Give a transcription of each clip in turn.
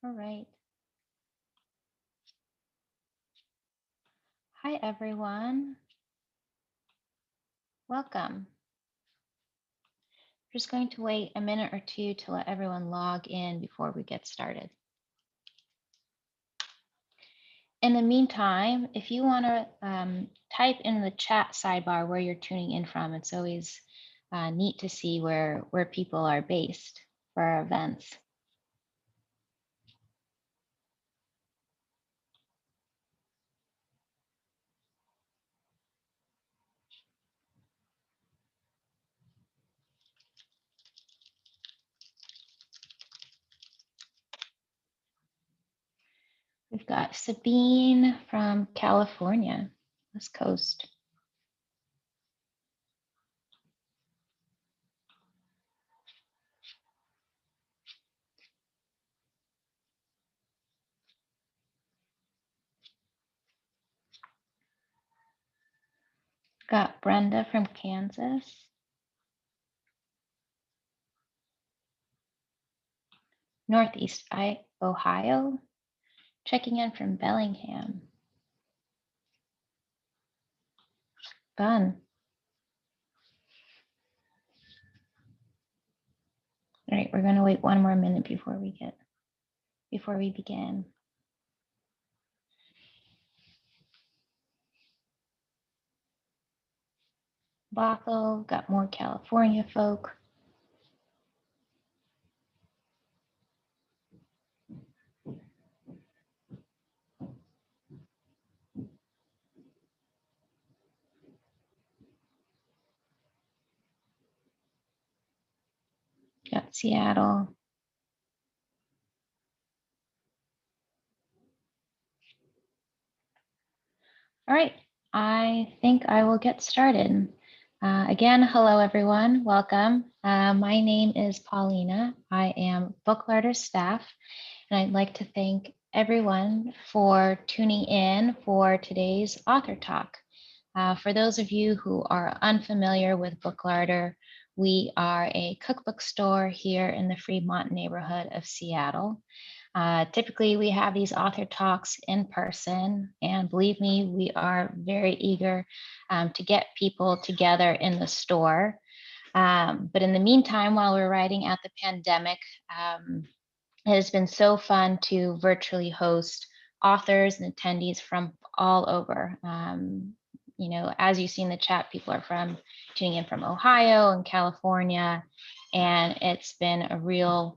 All right. Hi, everyone. Welcome. Just going to wait a minute or two to let everyone log in before we get started. In the meantime, if you want to type in the chat sidebar where you're tuning in from, it's always neat to see where people are based for our events. We've got Sabine from California, West Coast. Got Brenda from Kansas. Northeast Ohio, checking in from Bellingham. Fun. All right, we're going to wait one more minute before we begin. Bothell, got more California folk. Got Seattle. All right, I think I will get started. Again, hello everyone, welcome. My name is Paulina. I am Booklarter staff, and I'd like to thank everyone for tuning in for today's author talk. For those of you who are unfamiliar with Booklarter, we are a cookbook store here in the Fremont neighborhood of Seattle. Typically, we have these author talks in person, and believe me, we are very eager to get people together in the store. But in the meantime, while we're riding out the pandemic, it has been so fun to virtually host authors and attendees from all over. You know, as you see in the chat, people are tuning in from Ohio and California, and it's been a really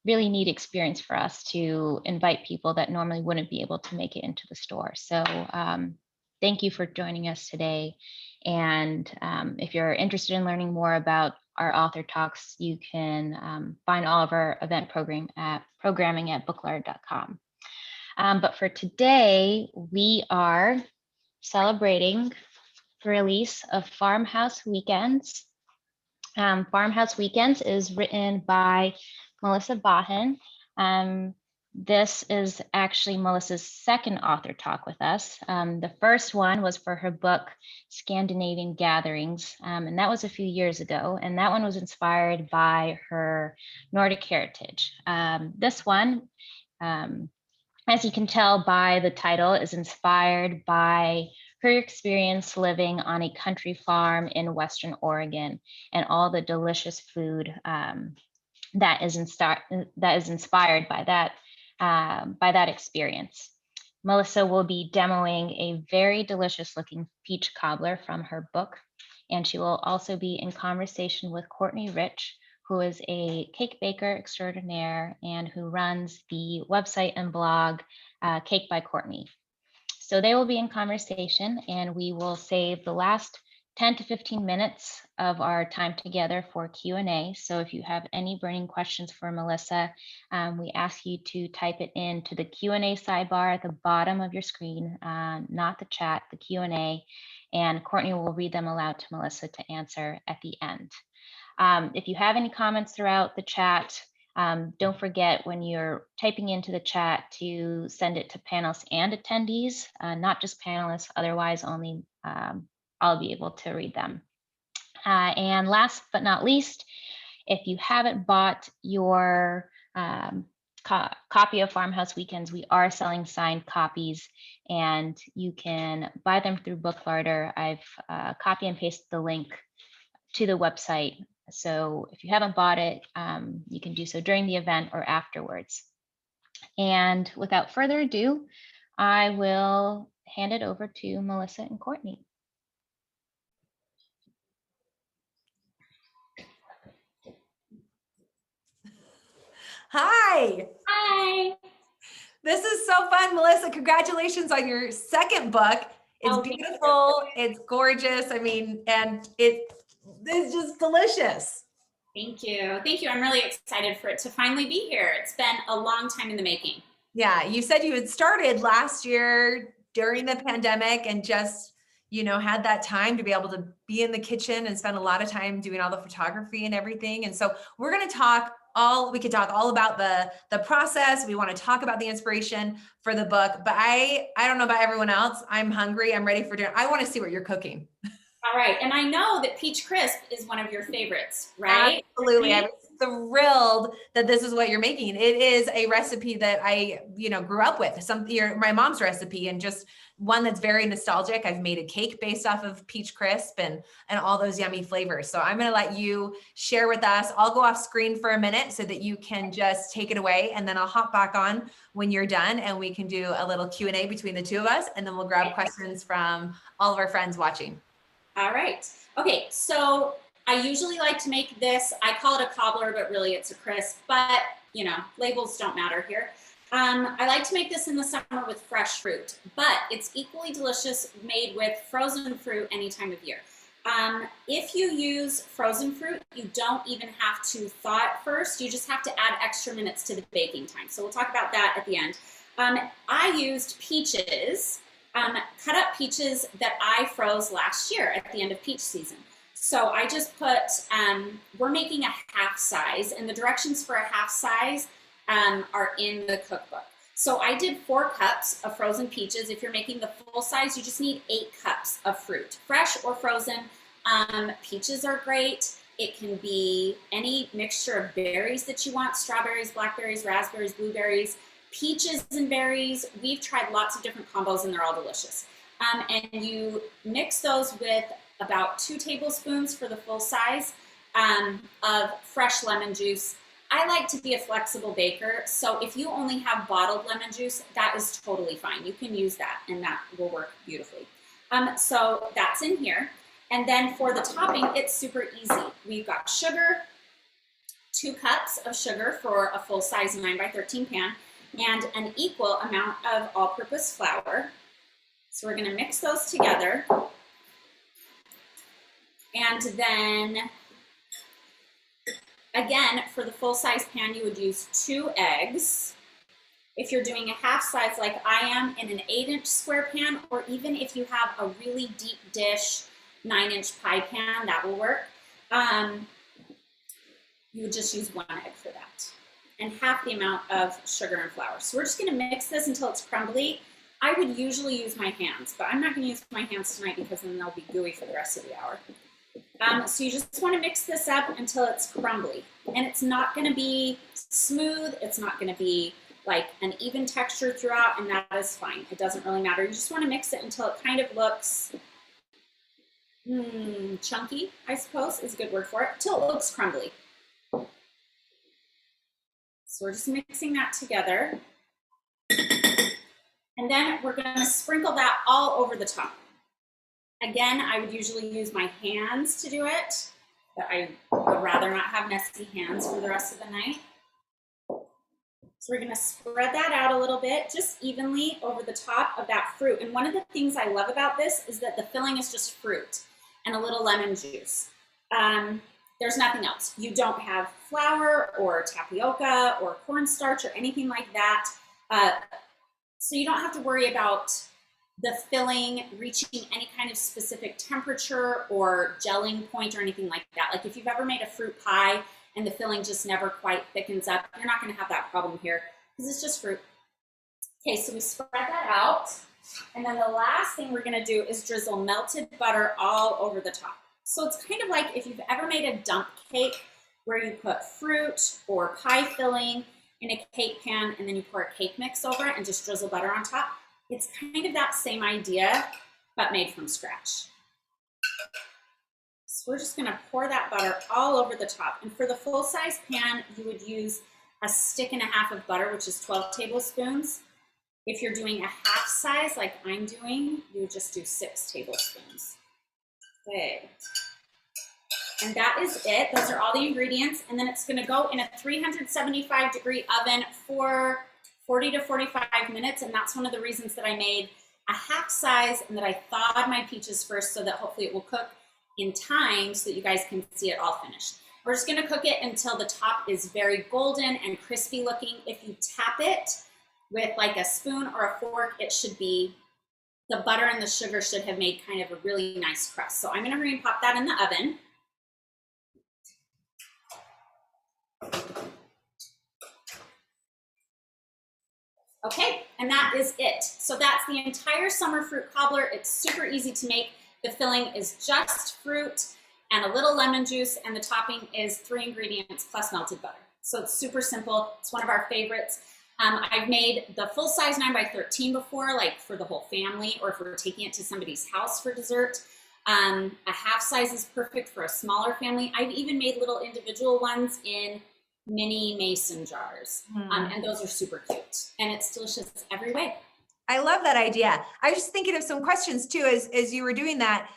neat experience for us to invite people that normally wouldn't be able to make it into the store. So thank you for joining us today. And if you're interested in learning more about our author talks, you can find all of our event programming at booklarter.com. But for today, we are celebrating the release of Farmhouse Weekends. Farmhouse Weekends is written by Melissa Bahen. This is actually Melissa's second author talk with us. The first one was for her book, Scandinavian Gatherings, and that was a few years ago, and that one was inspired by her Nordic heritage. This one, as you can tell by the title, is inspired by her experience living on a country farm in Western Oregon and all the delicious food that is inspired by that experience. Melissa will be demoing a very delicious looking peach cobbler from her book, and she will also be in conversation with Courtney Rich, who is a cake baker extraordinaire and who runs the website and blog Cake by Courtney. So they will be in conversation, and we will save the last 10 to 15 minutes of our time together for Q&A. So if you have any burning questions for Melissa, we ask you to type it into the Q&A sidebar at the bottom of your screen, not the chat, the Q&A, and Courtney will read them aloud to Melissa to answer at the end. If you have any comments throughout the chat, don't forget when you're typing into the chat to send it to panelists and attendees, not just panelists, otherwise only I'll be able to read them. And last but not least, if you haven't bought your copy of Farmhouse Weekends, we are selling signed copies, and you can buy them through Booklarder. I've copy and pasted the link to the website. So if you haven't bought it, you can do so during the event or afterwards. And without further ado, I will hand it over to Melissa and Courtney. Hi. Hi. This is so fun, Melissa. Congratulations on your second book. It's beautiful. It's gorgeous. I mean, and it's just delicious. Thank you. Thank you. I'm really excited for it to finally be here. It's been a long time in the making. Yeah, you said you had started last year during the pandemic and just, had that time to be able to be in the kitchen and spend a lot of time doing all the photography and everything. And so we're going to we could talk all about the process. We want to talk about the inspiration for the book, but I don't know about everyone else. I'm hungry. I'm ready for dinner. I want to see what you're cooking. All right. And I know that peach crisp is one of your favorites, right? Absolutely. I was thrilled that this is what you're making. It is a recipe that I, grew up with. My mom's recipe, and just one that's very nostalgic. I've made a cake based off of peach crisp and all those yummy flavors. So I'm going to let you share with us. I'll go off screen for a minute so that you can just take it away, and then I'll hop back on when you're done, and we can do a little Q&A between the two of us, and then we'll grab questions from all of our friends watching. All right. Okay. So I usually like to make this. I call it a cobbler, but really it's a crisp, but labels don't matter here. I like to make this in the summer with fresh fruit, but it's equally delicious made with frozen fruit any time of year. If you use frozen fruit, you don't even have to thaw it first. You just have to add extra minutes to the baking time. So we'll talk about that at the end. I used peaches, cut up peaches that I froze last year at the end of peach season. So I just put, we're making a half size, and the directions for a half size are in the cookbook. So I did 4 cups of frozen peaches. If you're making the full size, you just need 8 cups of fruit, fresh or frozen. Peaches are great. It can be any mixture of berries that you want: strawberries, blackberries, raspberries, blueberries, peaches and berries. We've tried lots of different combos, and they're all delicious. And you mix those with about 2 tablespoons for the full size of fresh lemon juice. I like to be a flexible baker, so if you only have bottled lemon juice, that is totally fine. You can use that, and that will work beautifully. So that's in here. And then for the topping, it's super easy. We've got sugar, 2 cups of sugar for a full-size 9x13 pan, and an equal amount of all-purpose flour. So we're going to mix those together. And then, again, for the full-size pan, you would use 2 eggs. If you're doing a half size like I am, in an 8-inch square pan, or even if you have a really deep dish 9-inch pie pan, that will work. You would just use 1 egg for that, and half the amount of sugar and flour. So we're just going to mix this until it's crumbly. I would usually use my hands, but I'm not going to use my hands tonight because then they'll be gooey for the rest of the hour. So you just want to mix this up until it's crumbly, and it's not going to be smooth. It's not going to be like an even texture throughout, and that is fine. It doesn't really matter. You just want to mix it until it kind of looks chunky, I suppose is a good word for it, till it looks crumbly. So we're just mixing that together. And then we're going to sprinkle that all over the top. Again, I would usually use my hands to do it, but I would rather not have messy hands for the rest of the night. So we're going to spread that out a little bit, just evenly over the top of that fruit. And one of the things I love about this is that the filling is just fruit and a little lemon juice. There's nothing else. You don't have flour or tapioca or cornstarch or anything like that. So you don't have to worry about the filling reaching any kind of specific temperature or gelling point or anything like that. Like if you've ever made a fruit pie and the filling just never quite thickens up, you're not going to have that problem here because it's just fruit. Okay, so we spread that out. And then the last thing we're going to do is drizzle melted butter all over the top. So it's kind of like if you've ever made a dump cake where you put fruit or pie filling in a cake pan, and then you pour a cake mix over it and just drizzle butter on top. It's kind of that same idea, but made from scratch. So we're just gonna pour that butter all over the top. And for the full-size pan, you would use a stick and a half of butter, which is 12 tablespoons. If you're doing a half size like I'm doing, you would just do 6 tablespoons. Okay. And that is it. Those are all the ingredients. And then it's gonna go in a 375-degree oven for 40 to 45 minutes. And that's one of the reasons that I made a half size and that I thawed my peaches first so that hopefully it will cook in time so that you guys can see it all finished. We're just gonna cook it until the top is very golden and crispy looking. If you tap it with like a spoon or a fork, it should be, the butter and the sugar should have made kind of a really nice crust. So I'm gonna hurry and pop that in the oven. Okay, and that is it. So that's the entire summer fruit cobbler. It's super easy to make. The filling is just fruit and a little lemon juice, and the topping is 3 ingredients plus melted butter. So it's super simple. It's one of our favorites. I've made the full size 9x13 before, like for the whole family, or if we're taking it to somebody's house for dessert. A half size is perfect for a smaller family. I've even made little individual ones in mini mason jars, and those are super cute, and it's delicious every way. I love that idea. I was just thinking of some questions too, as you were doing that.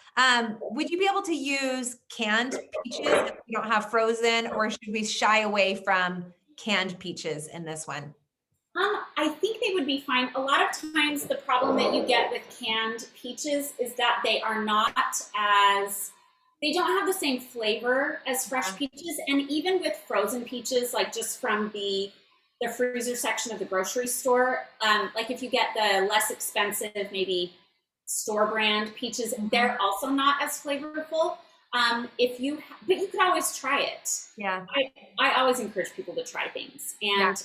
Would you be able to use canned peaches if you don't have frozen, or should we shy away from canned peaches in this one? I think they would be fine. A lot of times the problem that you get with canned peaches is that they are not as, they don't have the same flavor as fresh peaches. And even with frozen peaches, like just from the freezer section of the grocery store, like if you get the less expensive, maybe store brand peaches, they're also not as flavorful. But you could always try it. Yeah. I always encourage people to try things. And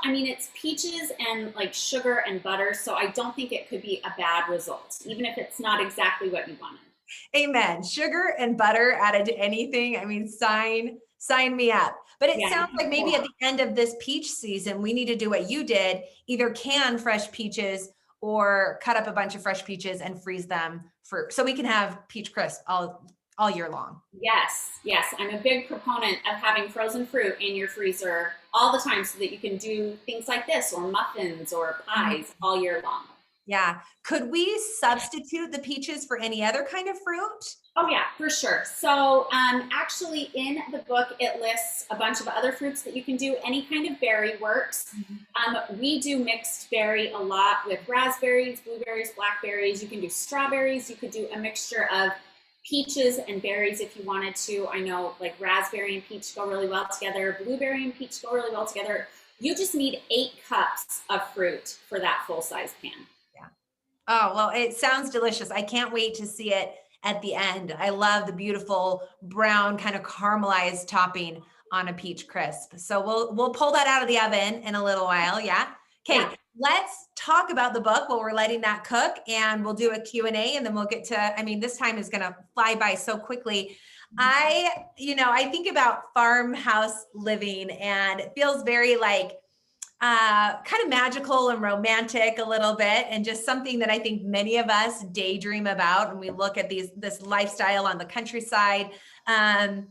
I mean, it's peaches and like sugar and butter, so I don't think it could be a bad result, even if it's not exactly what you wanted. Amen. Sugar and butter added to anything. I mean, sign me up. But it sounds like maybe at the end of this peach season, we need to do what you did, either can fresh peaches or cut up a bunch of fresh peaches and freeze them so we can have peach crisp all year long. Yes. I'm a big proponent of having frozen fruit in your freezer all the time so that you can do things like this or muffins or pies all year long. Yeah. Could we substitute the peaches for any other kind of fruit? Oh yeah, for sure. So actually in the book, it lists a bunch of other fruits that you can do. Any kind of berry works. We do mixed berry a lot with raspberries, blueberries, blackberries. You can do strawberries. You could do a mixture of peaches and berries if you wanted to. I know like raspberry and peach go really well together. Blueberry and peach go really well together. You just need 8 cups of fruit for that full-size pan. Yeah. Oh, well, it sounds delicious. I can't wait to see it at the end. I love the beautiful brown kind of caramelized topping on a peach crisp. So we'll pull that out of the oven in a little while. Yeah. Okay. Let's talk about the book while we're letting that cook, and we'll do a Q&A, and then we'll get to, I mean, this time is going to fly by so quickly. I think about farmhouse living, and it feels very like kind of magical and romantic a little bit, and just something that I think many of us daydream about when we look at this lifestyle on the countryside. And,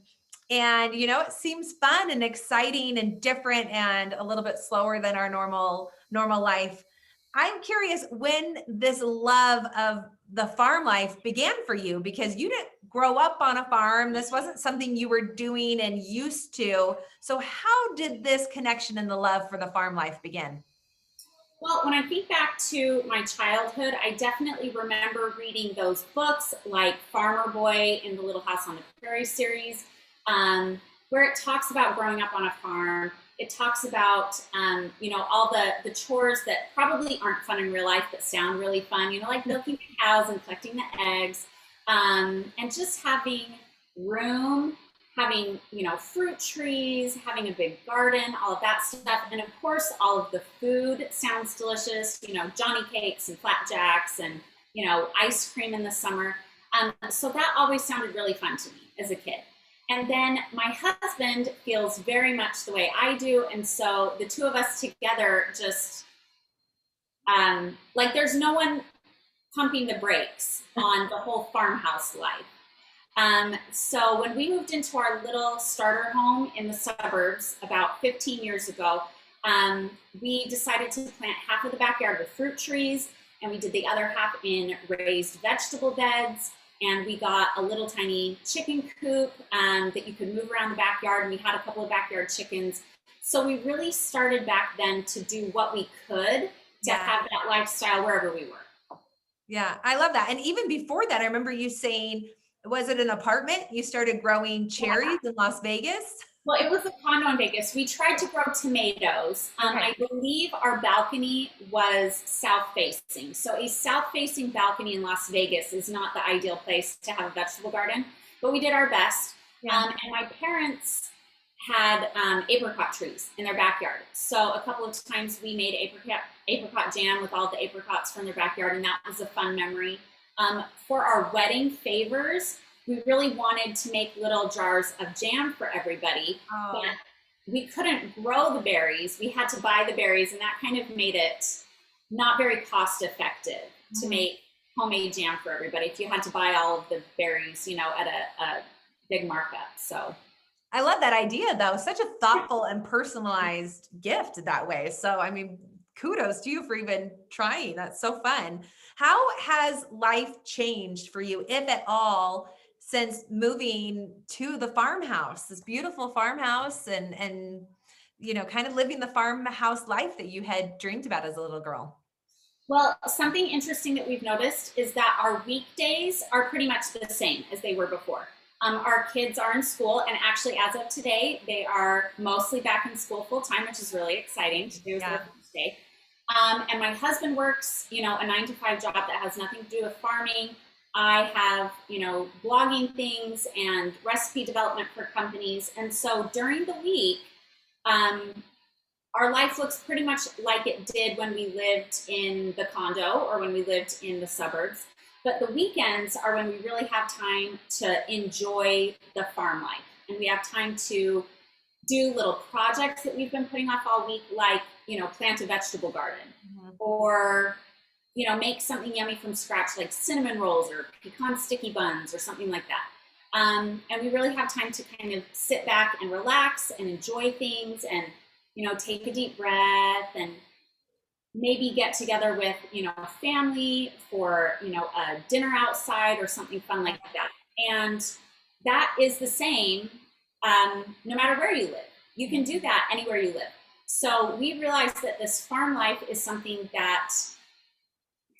it seems fun and exciting and different and a little bit slower than our normal life. I'm curious when this love of the farm life began for you, because you didn't grow up on a farm. This wasn't something you were doing and used to. So how did this connection and the love for the farm life begin? Well, when I think back to my childhood, I definitely remember reading those books like Farmer Boy and the Little House on the Prairie series, where it talks about growing up on a farm. It talks about, all the chores that probably aren't fun in real life, but sound really fun, like milking the cows and collecting the eggs, and just having room, having, fruit trees, having a big garden, all of that stuff. And of course, all of the food sounds delicious, Johnny cakes and flapjacks and, ice cream in the summer. So that always sounded really fun to me as a kid. And then my husband feels very much the way I do. And so the two of us together just, like there's no one pumping the brakes on the whole farmhouse life. So when we moved into our little starter home in the suburbs about 15 years ago, we decided to plant half of the backyard with fruit trees, and we did the other half in raised vegetable beds. And we got a little tiny chicken coop that you could move around the backyard. And we had a couple of backyard chickens. So we really started back then to do what we could to have that lifestyle wherever we were. Yeah, I love that. And even before that, I remember you saying, was it an apartment? You started growing cherries in Las Vegas? Well, it was a condo in Vegas. We tried to grow tomatoes. I believe our balcony was south facing. So a south facing balcony in Las Vegas is not the ideal place to have a vegetable garden, but we did our best. And my parents had apricot trees in their backyard. So a couple of times we made apricot jam with all the apricots from their backyard, and that was a fun memory. For our wedding favors, we really wanted to make little jars of jam for everybody, but we couldn't grow the berries. We had to buy the berries, and that kind of made it not very cost effective to make homemade jam for everybody if you had to buy all of the berries, you know, at a big markup. So I love that idea, though. Such a thoughtful and personalized gift that way. So, I mean, kudos to you for even trying. That's so fun. How has life changed for you, if at all, since moving to the farmhouse, this beautiful farmhouse, and you know, kind of living the farmhouse life that you had dreamed about as a little girl? Well, something interesting that we've noticed is that our weekdays are pretty much the same as they were before. Our kids are in school, and actually as of today, they are mostly back in school full time, which is really exciting to do as their first day. And my husband works, you know, a 9-to-5 job that has nothing to do with farming. I have, you know, blogging things and recipe development for companies. And so during the week, our life looks pretty much like it did when we lived in the condo or when we lived in the suburbs. But the weekends are when we really have time to enjoy the farm life. And we have time to do little projects that we've been putting off all week, like, you know, plant a vegetable garden or, you know, make something yummy from scratch, like cinnamon rolls or pecan sticky buns or something like that. And we really have time to kind of sit back and relax and enjoy things and, you know, take a deep breath and maybe get together with, you know, family for, you know, a dinner outside or something fun like that. And that is the same no matter where you live. You can do that anywhere you live. So we realized that this farm life is something that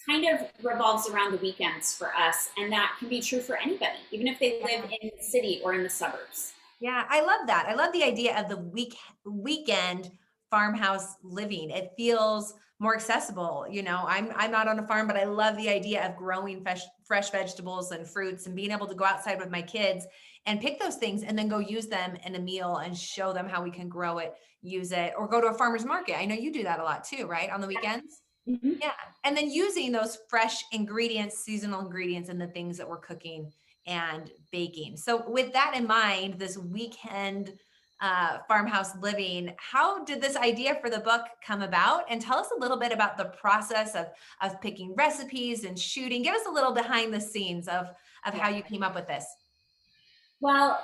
kind of revolves around the weekends for us, and that can be true for anybody, even if they live in the city or in the suburbs. Yeah, I love that. I love the idea of the weekend farmhouse living. It feels more accessible. You know, I'm not on a farm, but I love the idea of growing fresh vegetables and fruits and being able to go outside with my kids and pick those things and then go use them in a meal and show them how we can grow it, use it, or go to a farmer's market. I know you do that a lot too, right? On the weekends? Mm-hmm. Yeah. And then using those fresh ingredients, seasonal ingredients, and the things that we're cooking and baking. So with that in mind, this weekend farmhouse living, how did this idea for the book come about? And tell us a little bit about the process of picking recipes and shooting. Give us a little behind the scenes of how you came up with this. Well,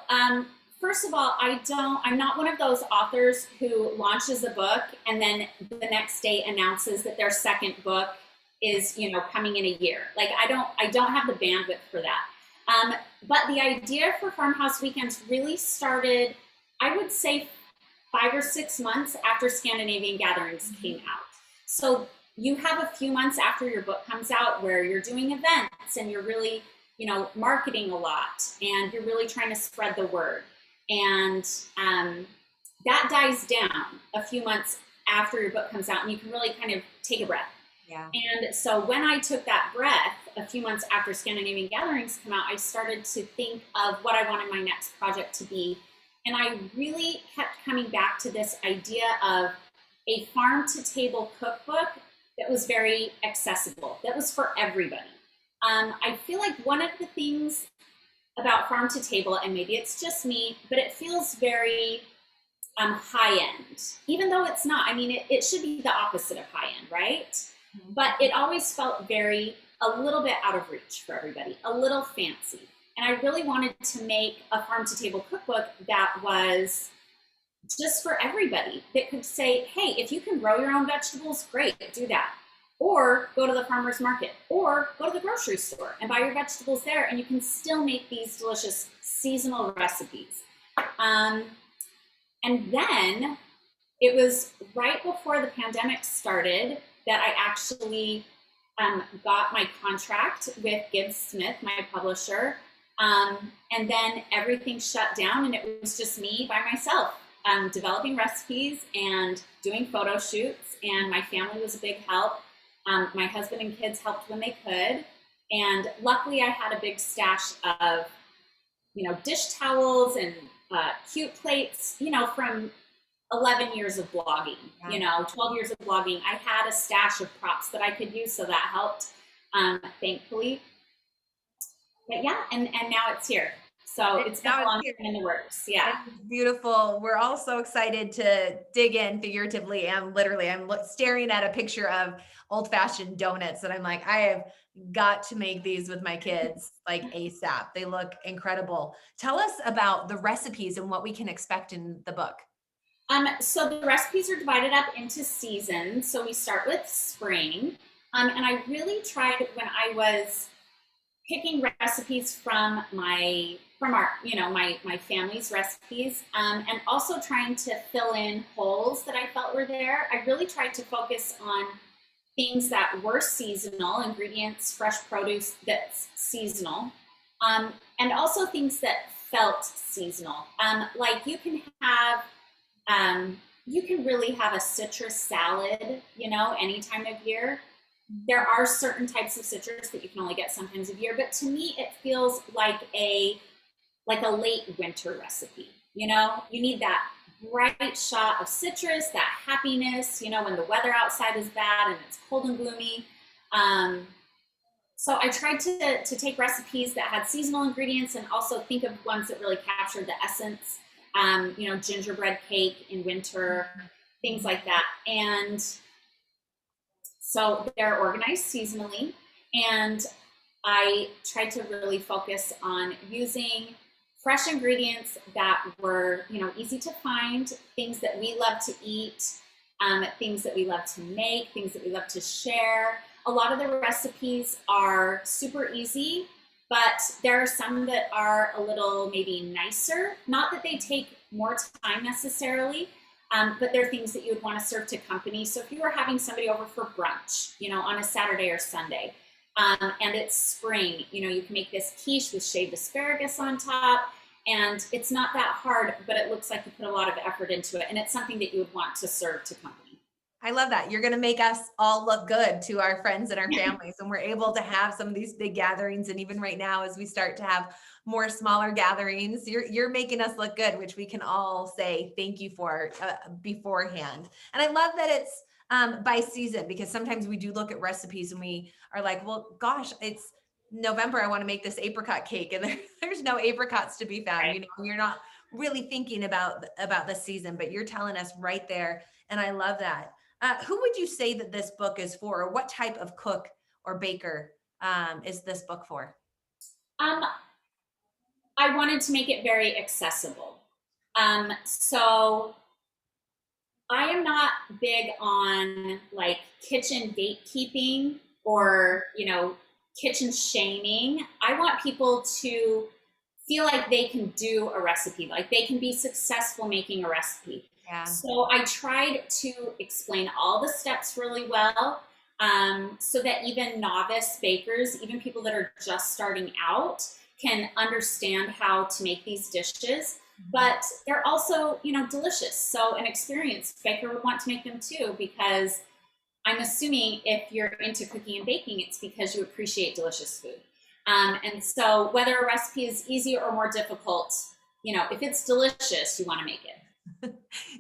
first of all, I'm not one of those authors who launches a book and then the next day announces that their second book is, you know, coming in a year. Like I don't have the bandwidth for that. But the idea for Farmhouse Weekends really started, I would say, 5 or 6 months after Scandinavian Gatherings came out. So you have a few months after your book comes out where you're doing events and you're really, you know, marketing a lot and you're really trying to spread the word. And that dies down a few months after your book comes out and you can really kind of take a breath. Yeah. And so when I took that breath a few months after Scandinavian Gatherings come out, I started to think of what I wanted my next project to be. And I really kept coming back to this idea of a farm-to-table cookbook that was very accessible, that was for everybody. I feel like one of the things about farm to table, and maybe it's just me, but it feels very high end, even though it's not. I mean, it should be the opposite of high end, right? Mm-hmm. But it always felt a little bit out of reach for everybody, a little fancy. And I really wanted to make a farm to table cookbook that was just for everybody, that could say, hey, if you can grow your own vegetables, great, do that. Or go to the farmer's market, or go to the grocery store and buy your vegetables there, and you can still make these delicious seasonal recipes. And then it was right before the pandemic started that I actually got my contract with Gibbs Smith, my publisher. And then everything shut down, and it was just me by myself, developing recipes and doing photo shoots. And my family was a big help. My husband and kids helped when they could. And luckily I had a big stash of, dish towels and cute plates, from 11 years of blogging, 12 years of blogging. I had a stash of props that I could use, so that helped, thankfully. But yeah, and now it's here. So it's been a long time in the works. Yeah. It's beautiful. We're all so excited to dig in figuratively and literally. I'm staring at a picture of old-fashioned donuts and I'm like, I have got to make these with my kids like ASAP. They look incredible. Tell us about the recipes and what we can expect in the book. So the recipes are divided up into seasons. So we start with spring. And I really tried, when I was picking recipes from our, my family's recipes, and also trying to fill in holes that I felt were there. I really tried to focus on things that were seasonal, ingredients, fresh produce that's seasonal, and also things that felt seasonal. Like you can really have a citrus salad, any time of year. There are certain types of citrus that you can only get sometimes of year, but to me, it feels like a late winter recipe. You need that bright shot of citrus, that happiness, when the weather outside is bad and it's cold and gloomy. So I tried to take recipes that had seasonal ingredients and also think of ones that really captured the essence, gingerbread cake in winter, things like that. And so they're organized seasonally, and I tried to really focus on using fresh ingredients that were, easy to find, things that we love to eat, things that we love to make, things that we love to share. A lot of the recipes are super easy, but there are some that are a little maybe nicer. Not that they take more time necessarily, but they're things that you would want to serve to company. So if you were having somebody over for brunch, on a Saturday or Sunday, and it's spring, you can make this quiche with shaved asparagus on top, and it's not that hard, but it looks like you put a lot of effort into it, and it's something that you would want to serve to company. I love that. You're going to make us all look good to our friends and our families, and we're able to have some of these big gatherings. And even right now, as we start to have more smaller gatherings, you're making us look good, which we can all say thank you for beforehand. And I love that it's by season, because sometimes we do look at recipes and we are like, well, gosh, it's November. I want to make this apricot cake, and there's no apricots to be found. Right. You're not really thinking about the season, but you're telling us right there. And I love that. Who would you say that this book is for, or what type of cook or baker is this book for? I wanted to make it very accessible. So I am not big on like kitchen gatekeeping or, kitchen shaming. I want people to feel like they can do a recipe, like they can be successful making a recipe. Yeah. So I tried to explain all the steps really well, so that even novice bakers, even people that are just starting out, can understand how to make these dishes. But they're also, delicious. So an experienced baker would want to make them too, because I'm assuming if you're into cooking and baking, it's because you appreciate delicious food. And so whether a recipe is easier or more difficult, if it's delicious, you want to make it.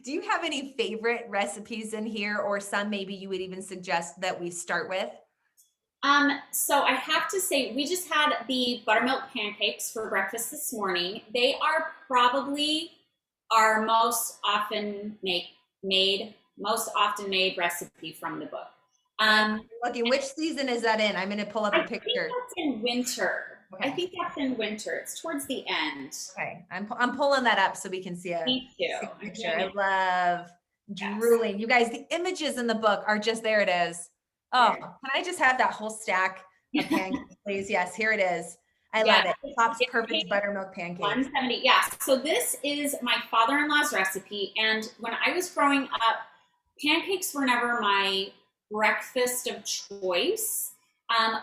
Do you have any favorite recipes in here, or some maybe you would even suggest that we start with? So I have to say, we just had the buttermilk pancakes for breakfast this morning. They are probably our most often made recipe from the book. Looking, which season is that in? I'm going to pull up I a think picture. that's in winter. Okay. I think that's in winter. It's towards the end. Okay, I'm pulling that up so we can see Me too. see a I'm picture. doing I love drooling. You guys, the images in the book are just, there it is. Oh, There. can I just have that whole stack of pancakes, please? Yes, here it is. I Yeah. love it. Pop's It's Perfect Buttermilk Pancakes. 170. Yeah. So this is my father-in-law's recipe. And when I was growing up, pancakes were never my breakfast of choice.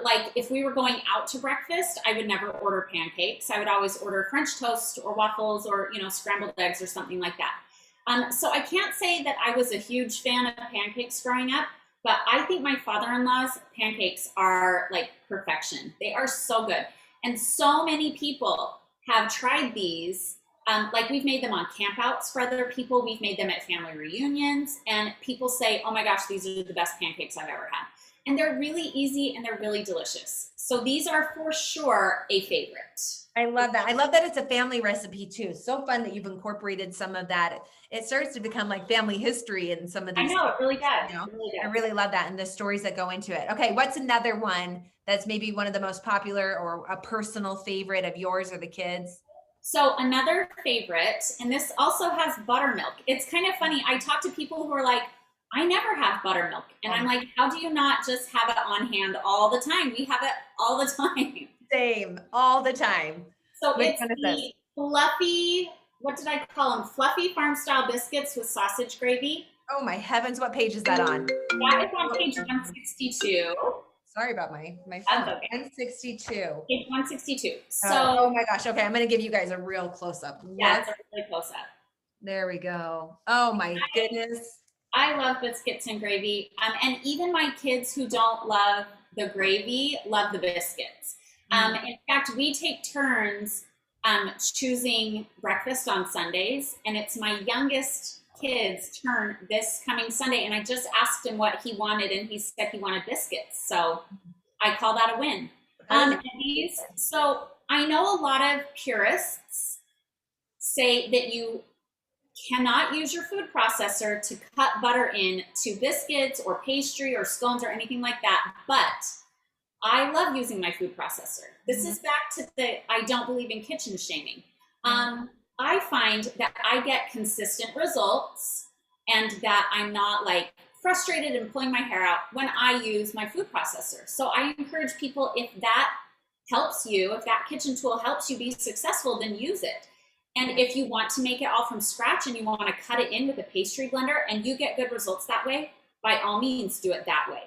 Like if we were going out to breakfast, I would never order pancakes. I would always order French toast or waffles or, scrambled eggs or something like that. So I can't say that I was a huge fan of pancakes growing up, but I think my father-in-law's pancakes are like perfection. They are so good. And so many people have tried these. Like we've made them on campouts for other people. We've made them at family reunions, and people say, oh my gosh, these are the best pancakes I've ever had. And they're really easy and they're really delicious. So these are for sure a favorite. I love that. I love that it's a family recipe too. So fun that you've incorporated some of that. It starts to become like family history in some of these. I know, it really does. You know? It really does. I really love that, and the stories that go into it. Okay, what's another one that's maybe one of the most popular or a personal favorite of yours or the kids? So another favorite, and this also has buttermilk. It's kind of funny. I talk to people who are like, I never have buttermilk. And I'm like, how do you not just have it on hand all the time? We have it all the time. Same, all the time. So Which it's one is the this? fluffy, what did I call them? Fluffy farm style biscuits with sausage gravy. Oh my heavens, what page is that on? That is on page 162. Sorry about my phone. That's okay. 162. Page 162. So, oh my gosh. Okay, I'm gonna give you guys a real close up. yeah, it's a really close up. There we go. Oh my goodness. I love biscuits and gravy. And even my kids who don't love the gravy love the biscuits. In fact, we take turns choosing breakfast on Sundays, and it's my youngest kid's turn this coming Sunday. And I just asked him what he wanted, and he said he wanted biscuits. So I call that a win. So I know a lot of purists say that you cannot use your food processor to cut butter in to biscuits or pastry or scones or anything like that. But I love using my food processor. This is back to the I don't believe in kitchen shaming. I find that I get consistent results and that I'm not like frustrated and pulling my hair out when I use my food processor. So I encourage people, if that helps you, if that kitchen tool helps you be successful, then use it. And if you want to make it all from scratch and you want to cut it in with a pastry blender and you get good results that way, by all means, do it that way.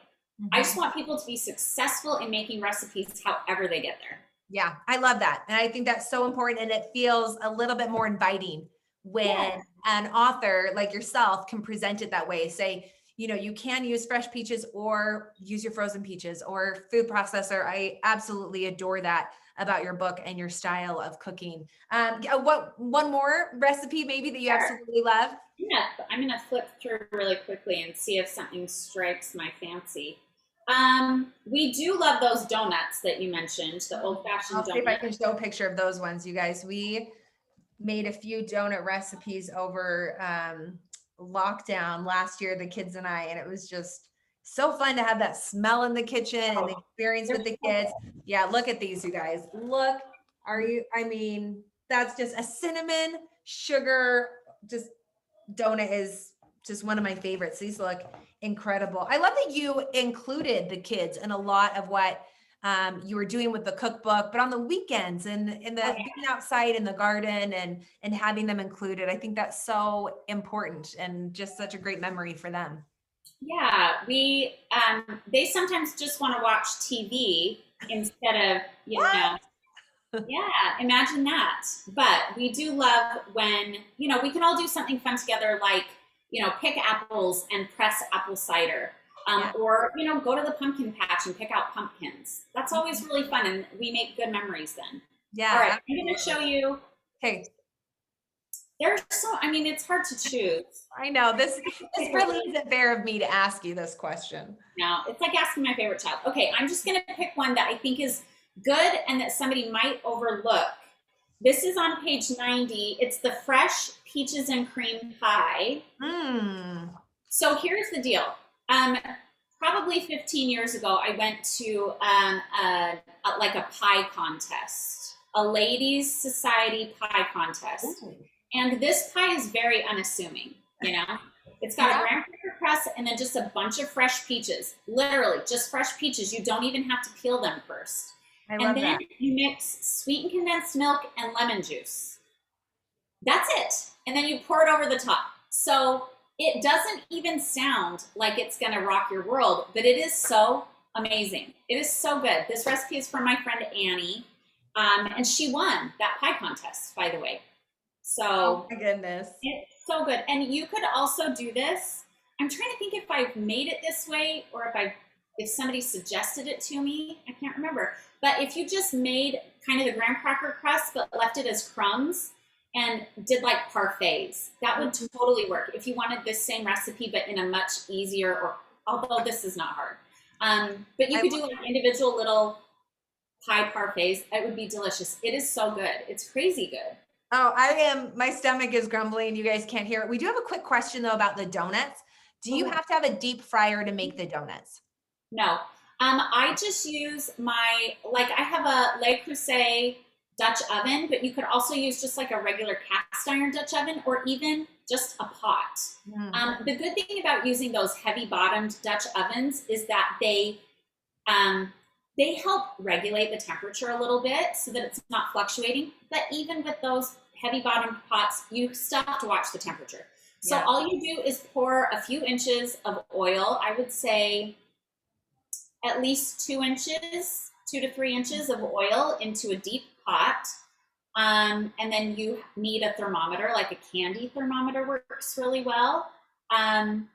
I just want people to be successful in making recipes however they get there. Yeah, I love that. And I think that's so important. And it feels a little bit more inviting when an author like yourself can present it that way. Say, you can use fresh peaches or use your frozen peaches or food processor. I absolutely adore that about your book and your style of cooking. One more recipe maybe that you absolutely love? Yeah, I'm going to flip through really quickly and see if something strikes my fancy. We do love those donuts that you mentioned, the old-fashioned donuts. I'll see if I can show a picture of those ones, you guys. We made a few donut recipes over lockdown last year, the kids and I, and it was just so fun to have that smell in the kitchen and the experience with the kids. Yeah, look at these, you guys. Look, that's just a cinnamon sugar just donut is just one of my favorites. These look incredible. I love that you included the kids in a lot of what you were doing with the cookbook, but on the weekends and in the being outside in the garden and having them included. I think that's so important and just such a great memory for them. Yeah, they sometimes just want to watch TV instead of, yeah, imagine that. But we do love when, we can all do something fun together, like, pick apples and press apple cider. Or, go to the pumpkin patch and pick out pumpkins. That's always really fun, and we make good memories then. Yeah. All right, I'm going to show you. Okay. There's so, I mean, it's hard to choose. I know this really isn't fair of me to ask you this question. No, it's like asking my favorite child. Okay, I'm just gonna pick one that I think is good and that somebody might overlook. This is on page 90. It's the fresh peaches and cream pie. So here's the deal. Probably 15 years ago, I went to like a pie contest, a ladies' society pie contest. Ooh. And this pie is very unassuming, you know? It's got a graham cracker crust and then just a bunch of fresh peaches. Literally, just fresh peaches. You don't even have to peel them first. I love and then that. you mix sweetened condensed milk and lemon juice. That's it. And then you pour it over the top. So it doesn't even sound like it's going to rock your world, but it is so amazing. It is so good. This recipe is from my friend Annie, and she won that pie contest, by the way. So, oh my goodness, it's so good. And you could also do this. I'm trying to think if I've made it this way or if somebody suggested it to me. I can't remember. But if you just made kind of the graham cracker crust but left it as crumbs and did like parfaits, that would totally work. If you wanted this same recipe but in a much easier, or although this is not hard, but you could do like individual little pie parfaits. It would be delicious. It is so good. It's crazy good. Oh, my stomach is grumbling. You guys can't hear it. We do have a quick question though about the donuts. Do you have to have a deep fryer to make the donuts? No. I just use I have a Le Creuset Dutch oven, but you could also use just like a regular cast iron Dutch oven or even just a pot. The good thing about using those heavy bottomed Dutch ovens is that they help regulate the temperature a little bit so that it's not fluctuating. But even with those heavy bottomed pots, you still have to watch the temperature. So all you do is pour a few inches of oil. I would say at least 2 to 3 inches of oil into a deep pot. And then you need a thermometer, like a candy thermometer works really well. And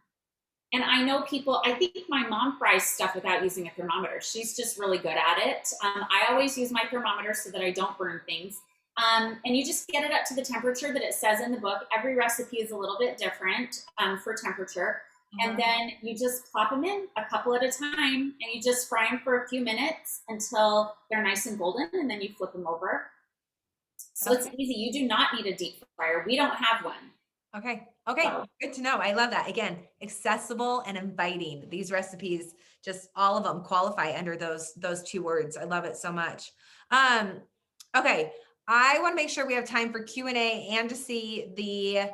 I know I think my mom fries stuff without using a thermometer. She's just really good at it. I always use my thermometer so that I don't burn things. And you just get it up to the temperature that it says in the book. Every recipe is a little bit different for temperature. And then you just plop them in a couple at a time and you just fry them for a few minutes until they're nice and golden, and then you flip them over. So it's easy. You do not need a deep fryer. We don't have one. Okay. Good to know. I love that. Again, accessible and inviting. These recipes, just all of them qualify under those 2 words. I love it so much. Okay. I want to make sure we have time for Q&A and to see the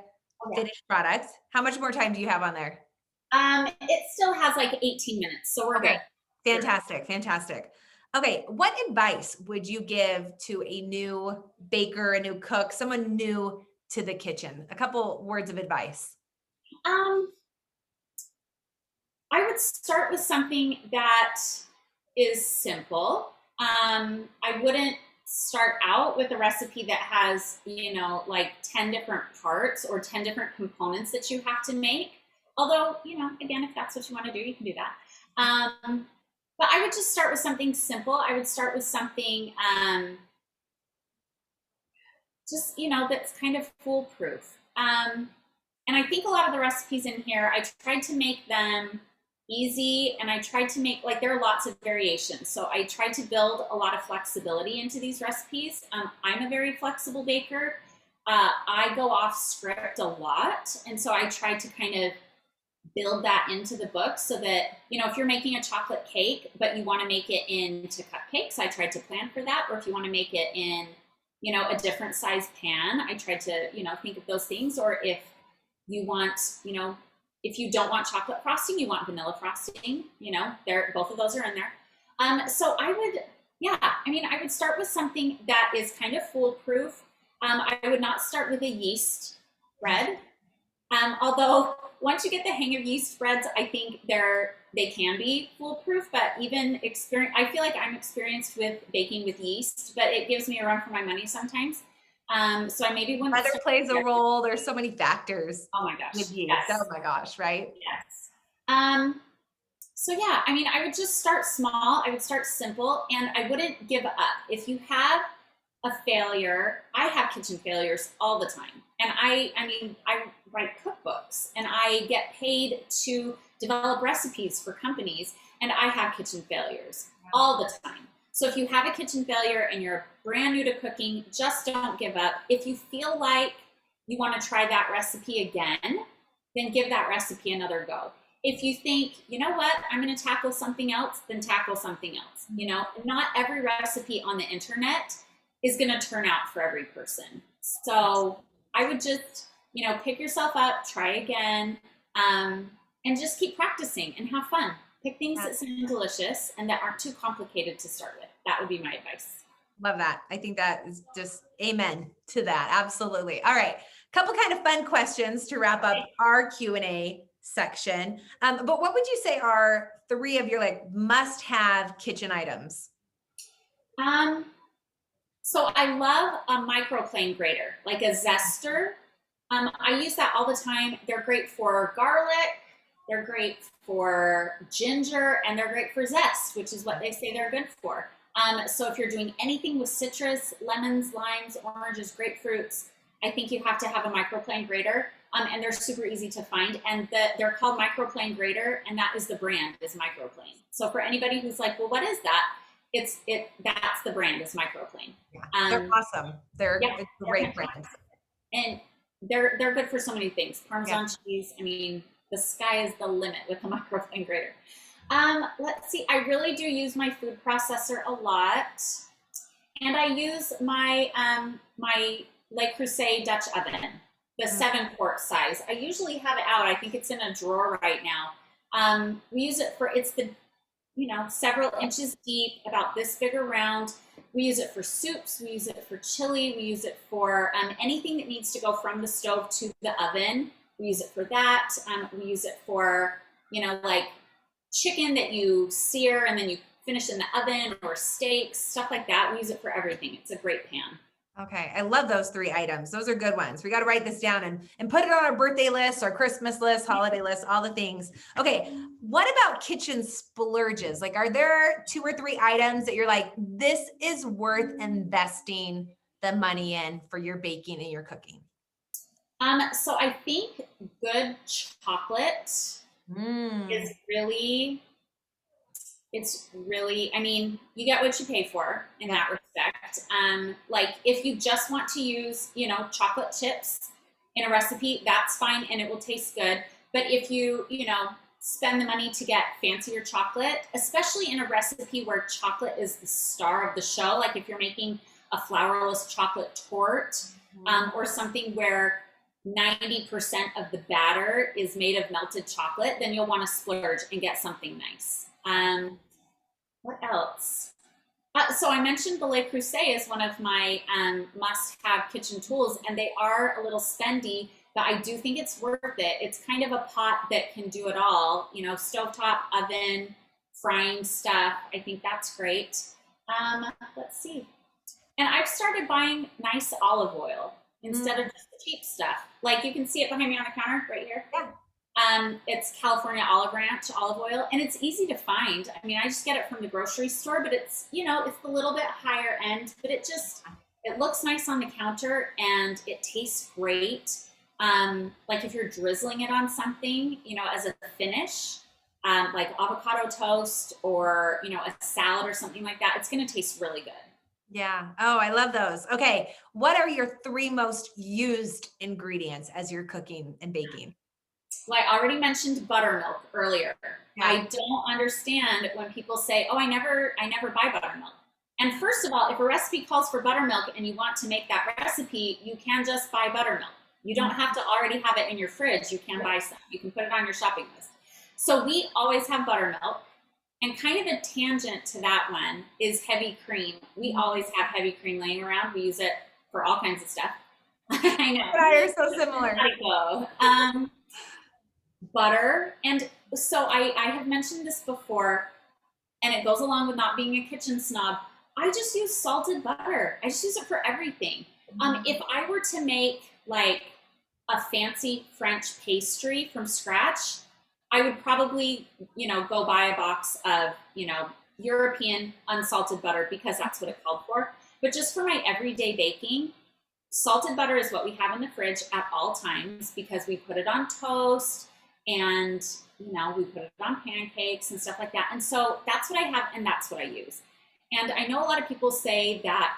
finished products. How much more time do you have on there? It still has like 18 minutes, so we're good. Fantastic. Okay, what advice would you give to a new baker, a new cook, someone new to the kitchen? A couple words of advice. I would start with something that is simple. I wouldn't start out with a recipe that has, like 10 different parts or 10 different components that you have to make. Although, again, if that's what you want to do, you can do that. But I would just start with something simple. I would start with something that's kind of foolproof. And I think a lot of the recipes in here, I tried to make them easy, and I tried to make, there are lots of variations. So I tried to build a lot of flexibility into these recipes. I'm a very flexible baker. I go off script a lot. And so I tried to kind of build that into the book so that, if you're making a chocolate cake, but you want to make it into cupcakes, I tried to plan for that. Or if you want to make it in, a different size pan, I tried to, think of those things. Or if you want, if you don't want chocolate frosting, you want vanilla frosting, both of those are in there. So I would start with something that is kind of foolproof. I would not start with a yeast bread. Although once you get the hang of yeast breads, I think they can be foolproof, but even I feel like I'm experienced with baking with yeast, but it gives me a run for my money sometimes. So I maybe wouldn't. Weather plays a role. There's so many factors. Oh my gosh. With yeast. Yes. Oh my gosh, right? Yes. So yeah, I would just start small. I would start simple, and I wouldn't give up. If you have a failure, I have kitchen failures all the time. And I mean, I write cookbooks and I get paid to develop recipes for companies, and I have kitchen failures all the time. So if you have a kitchen failure and you're brand new to cooking, just don't give up. If you feel like you want to try that recipe again, then give that recipe another go. If you think, you know what, I'm going to tackle something else, then tackle something else. You know, not every recipe on the internet is going to turn out for every person. So I would just, you know, pick yourself up, try again, and just keep practicing and have fun. Pick things that sound delicious and that aren't too complicated to start with. That would be my advice. Love that. I think that is just amen to that. Absolutely. All right. Couple kind of fun questions to wrap up our Q&A section. But what would you say are 3 of your like must-have kitchen items? So I love a microplane grater, like a zester. I use that all the time. They're great for garlic, they're great for ginger, and they're great for zest, which is what they say they're good for. So if you're doing anything with citrus, lemons, limes, oranges, grapefruits, I think you have to have a microplane grater. And they're super easy to find. And they're called microplane grater, and that is the brand, is Microplane. So for anybody who's like, well, what is that? That's the brand, is Microplane. Yeah, they're awesome. They're a great brand. And they're good for so many things. Parmesan cheese. I mean, the sky is the limit with the microplane grater. Let's see. I really do use my food processor a lot, and I use my my Le Creuset Dutch oven, the 7-quart size. I usually have it out. I think it's in a drawer right now. We use it for, it's the, you know, several inches deep, about this big around. We use it for soups. We use it for chili. We use it for anything that needs to go from the stove to the oven. We use it for that. We use it for, you know, like chicken that you sear and then you finish in the oven, or steaks, stuff like that. We use it for everything. It's a great pan. Okay. I love those 3 items. Those are good ones. We got to write this down and put it on our birthday list, our Christmas list, holiday list, all the things. Okay. What about kitchen splurges? Like, are there 2 or 3 items that you're like, this is worth investing the money in for your baking and your cooking? So I think good chocolate is really, it's really, I mean, you get what you pay for in that respect. Like if you just want to use, you know, chocolate chips in a recipe, that's fine and it will taste good. But if you, you know, spend the money to get fancier chocolate, especially in a recipe where chocolate is the star of the show, like if you're making a flourless chocolate torte, or something where 90% of the batter is made of melted chocolate, then you'll want to splurge and get something nice. What else? So I mentioned the Le Creuset is one of my must-have kitchen tools, and they are a little spendy, but I do think it's worth it. It's kind of a pot that can do it all, you know, stovetop, oven, frying stuff. I think that's great. Let's see. And I've started buying nice olive oil instead of just the cheap stuff. Like you can see it behind me on the counter right here. Yeah. It's California Olive Ranch olive oil, and it's easy to find. I mean, I just get it from the grocery store, but it's, you know, it's a little bit higher end, but it looks nice on the counter and it tastes great. Like if you're drizzling it on something, you know, as a finish, like avocado toast or, you know, a salad or something like that, it's going to taste really good. Yeah. Oh, I love those. Okay. What are your 3 most used ingredients as you're cooking and baking? Well, I already mentioned buttermilk earlier. Yeah. I don't understand when people say, oh, I never buy buttermilk. And first of all, if a recipe calls for buttermilk and you want to make that recipe, you can just buy buttermilk. You don't have to already have it in your fridge. You can buy some. You can put it on your shopping list. So we always have buttermilk. And kind of a tangent to that one is heavy cream. We always have heavy cream laying around. We use it for all kinds of stuff. I know. But I are so similar. Butter. And so I have mentioned this before, and it goes along with not being a kitchen snob. I just use salted butter. I just use it for everything. If I were to make like a fancy French pastry from scratch, I would probably, you know, go buy a box of, you know, European unsalted butter because that's what it called for. But just for my everyday baking, salted butter is what we have in the fridge at all times because we put it on toast and, you know, we put it on pancakes and stuff like that. And so that's what I have and that's what I use. And I know a lot of people say that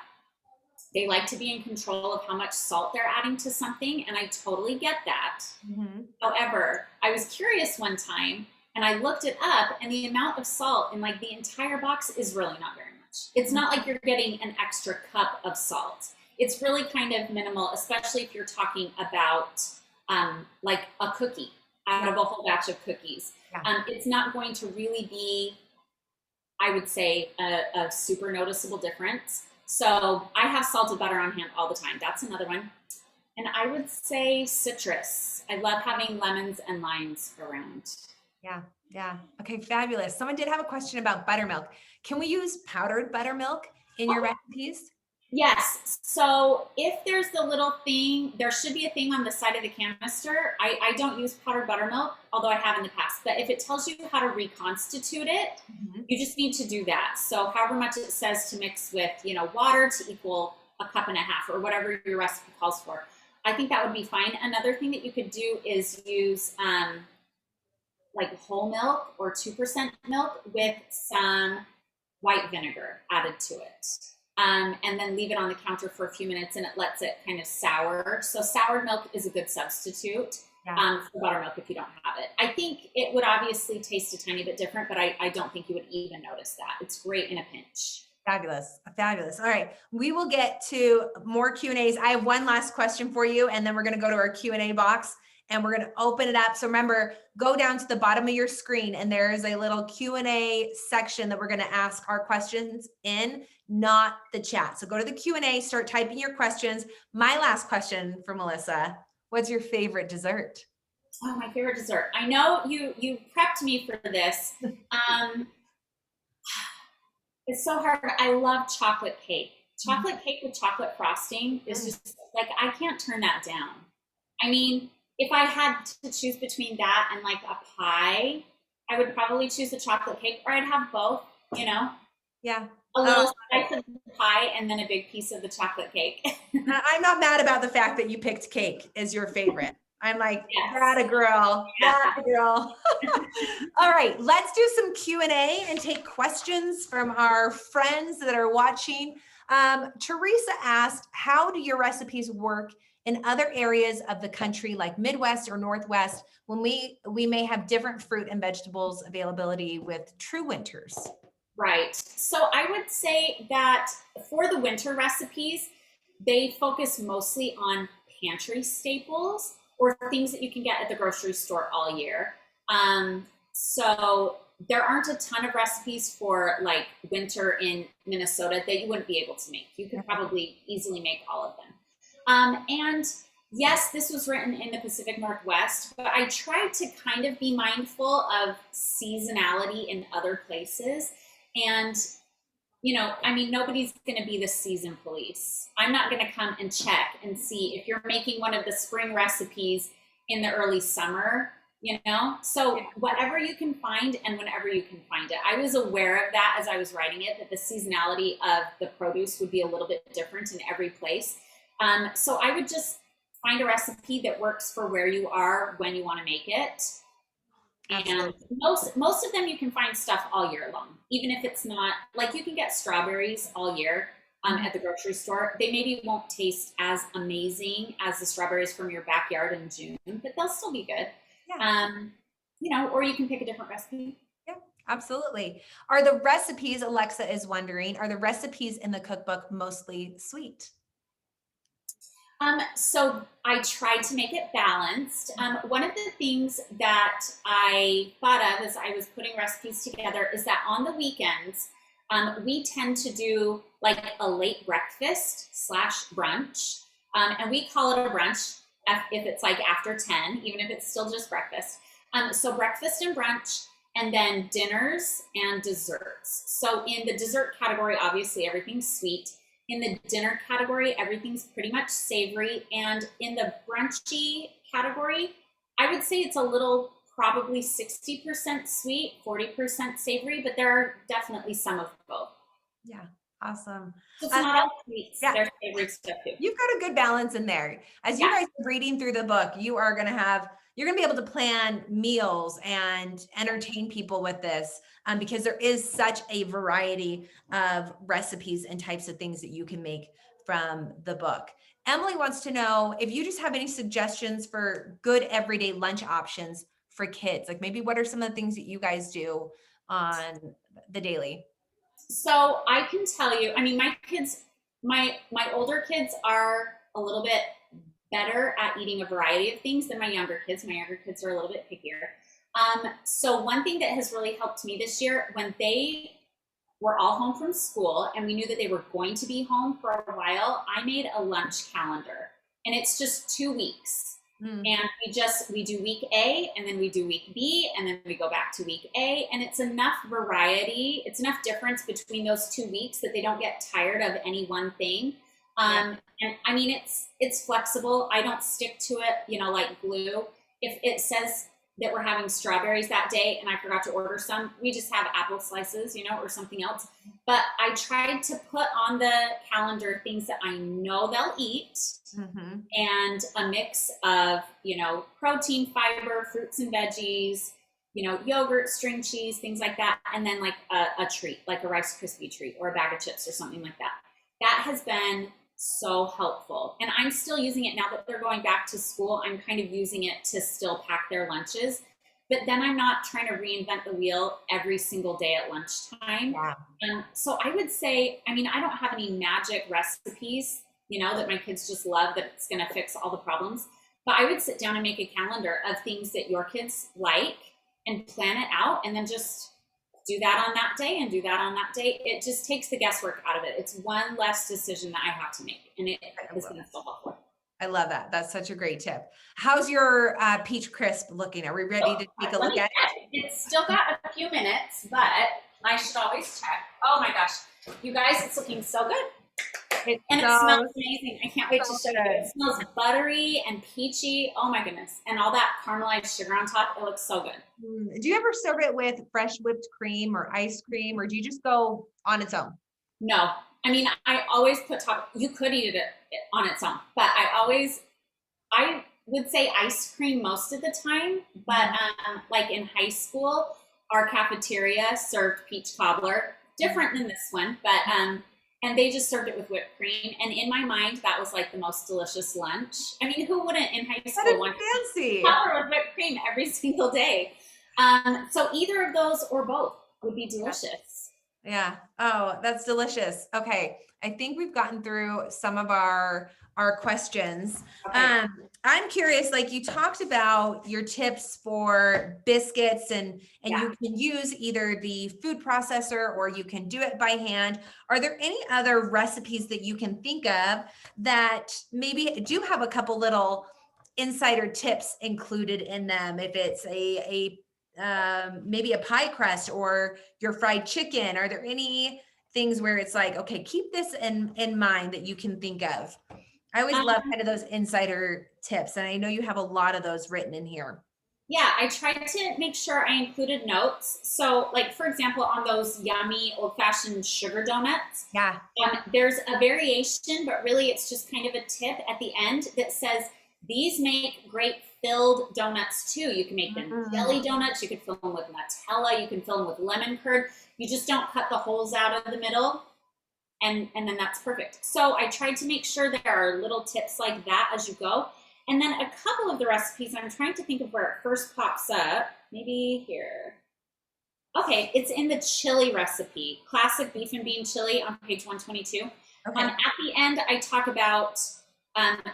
they like to be in control of how much salt they're adding to something, and I totally get that. Mm-hmm. However, I was curious one time and I looked it up, and the amount of salt in like the entire box is really not very much. It's not like you're getting an extra cup of salt. It's really kind of minimal, especially if you're talking about like a cookie out of a whole batch of cookies. Yeah. It's not going to really be, I would say, a super noticeable difference. So I have salted butter on hand all the time. That's another one. And I would say citrus. I love having lemons and limes around. Yeah, yeah. Okay, fabulous. Someone did have a question about buttermilk. Can we use powdered buttermilk in your recipes? Yes. So if there's the little thing, there should be a thing on the side of the canister. I don't use powdered buttermilk, although I have in the past. But if it tells you how to reconstitute it, you just need to do that. So however much it says to mix with, you know, water to equal a cup and a half or whatever your recipe calls for, I think that would be fine. Another thing that you could do is use like whole milk or 2% milk with some white vinegar added to it. And then leave it on the counter for a few minutes and it lets it kind of sour. So soured milk is a good substitute for buttermilk if you don't have it. I think it would obviously taste a tiny bit different, but I don't think you would even notice that. It's great in a pinch. Fabulous. Fabulous. All right. We will get to more Q&As. I have one last question for you, and then we're going to go to our Q&A box and we're going to open it up. So remember, go down to the bottom of your screen and there is a little Q&A section that we're going to ask our questions in, not the chat. So go to the Q&A, start typing your questions. My last question for Melissa, what's your favorite dessert? Oh, my favorite dessert. I know you prepped me for this. It's so hard. I love chocolate cake. Chocolate cake with chocolate frosting is just like, I can't turn that down. I mean, if I had to choose between that and like a pie, I would probably choose the chocolate cake, or I'd have both, you know? Yeah. A little slice of the pie and then a big piece of the chocolate cake. I'm not mad about the fact that you picked cake as your favorite. I'm like, yes. That a girl. All right, let's do some Q&A and take questions from our friends that are watching. Teresa asked, how do your recipes work in other areas of the country like Midwest or Northwest when we may have different fruit and vegetables availability with true winters? Right. So I would say that for the winter recipes, they focus mostly on pantry staples or things that you can get at the grocery store all year. So there aren't a ton of recipes for like winter in Minnesota that you wouldn't be able to make. You could probably easily make all of them. And yes, this was written in the Pacific Northwest, but I tried to kind of be mindful of seasonality in other places. And, you know, I mean, nobody's going to be the season police. I'm not going to come and check and see if you're making one of the spring recipes in the early summer, you know? So whatever you can find and whenever you can find it. I was aware of that as I was writing it, that the seasonality of the produce would be a little bit different in every place. So I would just find a recipe that works for where you are when you want to make it. And most of them you can find stuff all year long, even if it's not, like you can get strawberries all year at the grocery store. They maybe won't taste as amazing as the strawberries from your backyard in June, but they'll still be good. Yeah. You know, or you can pick a different recipe. Yeah, absolutely. Are the recipes, Alexa is wondering, are the recipes in the cookbook mostly sweet? So I tried to make it balanced. One of the things that I thought of as I was putting recipes together is that on the weekends, we tend to do like a late breakfast / brunch. And we call it a brunch if it's like after 10, even if it's still just breakfast. So breakfast and brunch, and then dinners and desserts. So in the dessert category, obviously everything's sweet. In the dinner category, everything's pretty much savory. And in the brunchy category, I would say it's a little, probably 60% sweet, 40% savory, but there are definitely some of both. Yeah. Awesome. So it's not all sweets. yeah. There's savory stuff too. You've got a good balance in there. As you guys are reading through the book, you're going to be able to plan meals and entertain people with this, because there is such a variety of recipes and types of things that you can make from the book. Emily wants to know if you just have any suggestions for good everyday lunch options for kids. Like maybe what are some of the things that you guys do on the daily? So I can tell you, I mean, my kids, my older kids are a little bit better at eating a variety of things than my younger kids. My younger kids are a little bit pickier. So one thing that has really helped me this year, when they were all home from school and we knew that they were going to be home for a while, I made a lunch calendar, and it's just 2 weeks. And we do week A, and then we do week B, and then we go back to week A, and it's enough variety, it's enough difference between those 2 weeks that they don't get tired of any one thing. And I mean, it's flexible. I don't stick to it, like glue. If it says that we're having strawberries that day and I forgot to order some, we just have apple slices, or something else. But I tried to put on the calendar things that I know they'll eat, and a mix of, protein, fiber, fruits and veggies, yogurt, string cheese, things like that. And then like a treat, like a Rice Krispie treat or a bag of chips or something like that. That has been so helpful. And I'm still using it now that they're going back to school. I'm kind of using it to still pack their lunches, but then I'm not trying to reinvent the wheel every single day at lunchtime. So I would say, I mean, I don't have any magic recipes, that my kids just love, that it's going to fix all the problems. But I would sit down and make a calendar of things that your kids like and plan it out, and then just do that on that day and do that on that day. It just takes the guesswork out of it. It's one less decision that I have to make, and it is going to still help. I love that. That's such a great tip. How's your peach crisp looking? Are we ready to take a look at it? It's still got a few minutes, but I should always check. Oh my gosh, you guys, it's looking so good. It smells amazing. I can't wait to show you. It smells buttery and peachy. Oh my goodness. And all that caramelized sugar on top. It looks so good. Do you ever serve it with fresh whipped cream or ice cream, or do you just go on its own? No. I mean, I always put you could eat it on its own, but I would say ice cream most of the time. But like in high school, our cafeteria served peach cobbler, different than this one, but and they just served it with whipped cream. And in my mind, that was like the most delicious lunch. I mean, who wouldn't in high school want fancy cobbler with whipped cream every single day? So either of those or both would be delicious. Yeah. Oh, that's delicious. Okay. I think we've gotten through some of our questions. Okay. I'm curious, like you talked about your tips for biscuits and you can use either the food processor or you can do it by hand. Are there any other recipes that you can think of that maybe do have a couple little insider tips included in them? If it's maybe a pie crust or your fried chicken, are there any things where it's like, okay, keep this in mind that you can think of? I always love kind of those insider tips, and I know you have a lot of those written in here. Yeah, I tried to make sure I included notes. So like, for example, on those yummy old-fashioned sugar donuts, there's a variation, but really it's just kind of a tip at the end that says, these make great filled donuts too. You can make them jelly donuts. You can fill them with Nutella. You can fill them with lemon curd. You just don't cut the holes out of the middle. And then that's perfect. So I tried to make sure there are little tips like that as you go. And then a couple of the recipes, I'm trying to think of where it first pops up. Maybe here. Okay, it's in the chili recipe. Classic beef and bean chili on page 122. Okay. At the end, I talk about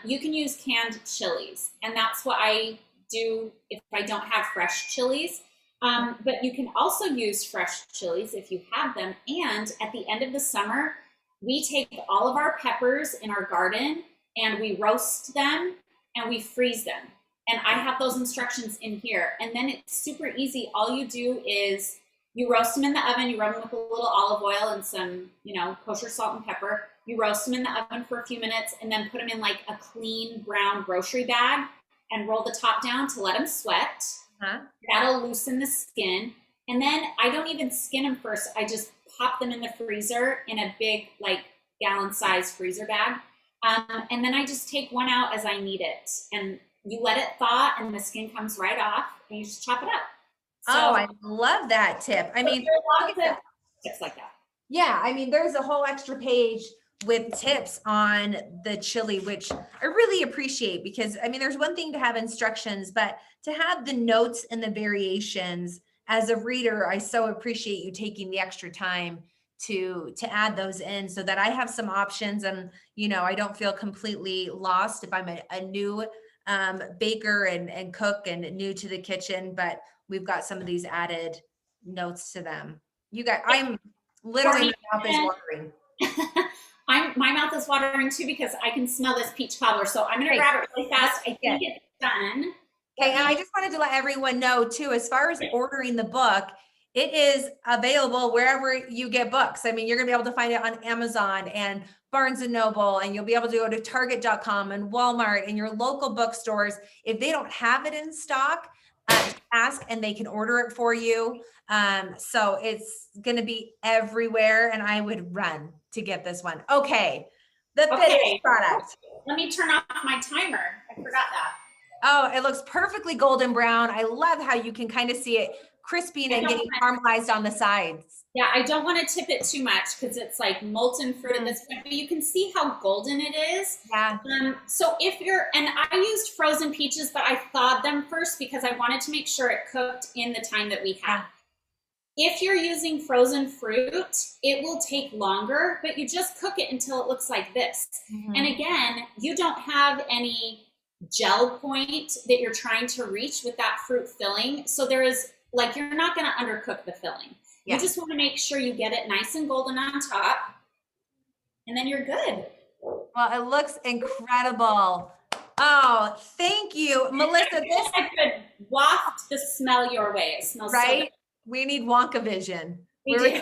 you can use canned chilies. And that's what I do if I don't have fresh chilies. But you can also use fresh chilies if you have them. And at the end of the summer, we take all of our peppers in our garden and we roast them and we freeze them. And I have those instructions in here. And then it's super easy. All you do is you roast them in the oven. You rub them with a little olive oil and some, kosher salt and pepper. You roast them in the oven for a few minutes and then put them in like a clean brown grocery bag and roll the top down to let them sweat. That'll loosen the skin. And then I don't even skin them first. I just pop them in the freezer in a big, like, gallon size freezer bag. And then I just take one out as I need it. And you let it thaw and the skin comes right off and you just chop it up. So, Oh, I love that tip. I mean, there are look lots at of tips like that. yeah, I mean, there's a whole extra page with tips on the chili, which I really appreciate because I mean, there's one thing to have instructions, but to have the notes and the variations as a reader, I so appreciate you taking the extra time to add those in so that I have some options and, you know, I don't feel completely lost if I'm a new baker and cook and new to the kitchen, but we've got some of these added notes to them. You guys, I'm literally, my mouth is watering. My mouth is watering too because I can smell this peach cobbler. So I'm going to grab it really fast. I think it's done. Okay, and I just wanted to let everyone know too, as far as ordering the book, it is available wherever you get books. I mean, you're gonna be able to find it on Amazon and Barnes and Noble, and you'll be able to go to Target.com and Walmart and your local bookstores. If they don't have it in stock, ask and they can order it for you. So it's gonna be everywhere, and I would run to get this one. Okay, the finished product. Let me turn off my timer. I forgot that. Oh, it looks perfectly golden brown. I love how you can kind of see it crisping and getting caramelized on the sides. Yeah, I don't want to tip it too much because it's like molten fruit at this point, but you can see how golden it is. Yeah. So if you're, and I used frozen peaches, but I thawed them first because I wanted to make sure it cooked in the time that we had. If you're using frozen fruit, it will take longer, but you just cook it until it looks like this. And again, you don't have any gel point that you're trying to reach with that fruit filling. So there is, like, you're not going to undercook the filling. You just want to make sure you get it nice and golden on top, and then you're good. Well, it looks incredible. Oh, thank you, Melissa. This I could waft the smell your way. It smells so good. We need Wonka vision. We do.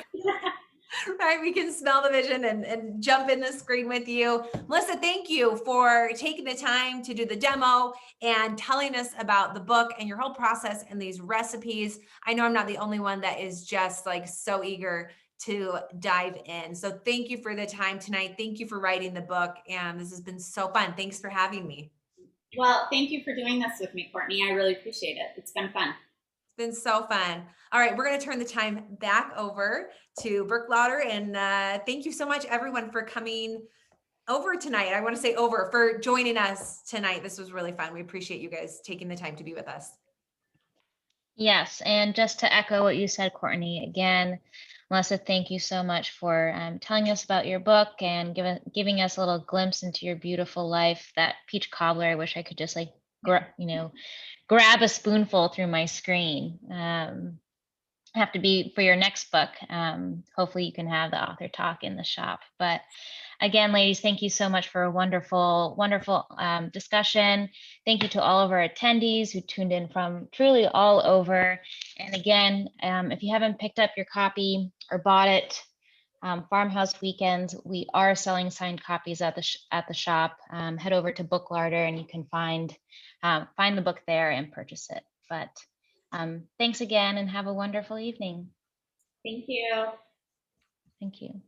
Right, we can smell the vision and jump in the screen with you. Melissa, thank you for taking the time to do the demo and telling us about the book and your whole process and these recipes. I know I'm not the only one that is just like so eager to dive in. So thank you for the time tonight. Thank you for writing the book. And this has been so fun. Thanks for having me. Well, thank you for doing this with me, Courtney. I really appreciate it. It's been fun. Been so fun. All right, we're going to turn the time back over to Brooke Lauder, and thank you so much, everyone, for coming over tonight. I want to say over for joining us tonight. This was really fun. We appreciate you guys taking the time to be with us. Yes, and just to echo what you said, Courtney, again, Melissa, thank you so much for telling us about your book and giving us a little glimpse into your beautiful life. That peach cobbler, I wish I could just like, grab a spoonful through my screen. Have to be for your next book. Hopefully you can have the author talk in the shop. But again, ladies, thank you so much for a wonderful, wonderful discussion. Thank you to all of our attendees who tuned in from truly all over. And again, if you haven't picked up your copy or bought it, Farmhouse Weekends, we are selling signed copies at the shop. Head over to Book Larder and you can find the book there and purchase it. But thanks again and have a wonderful evening. Thank you. Thank you.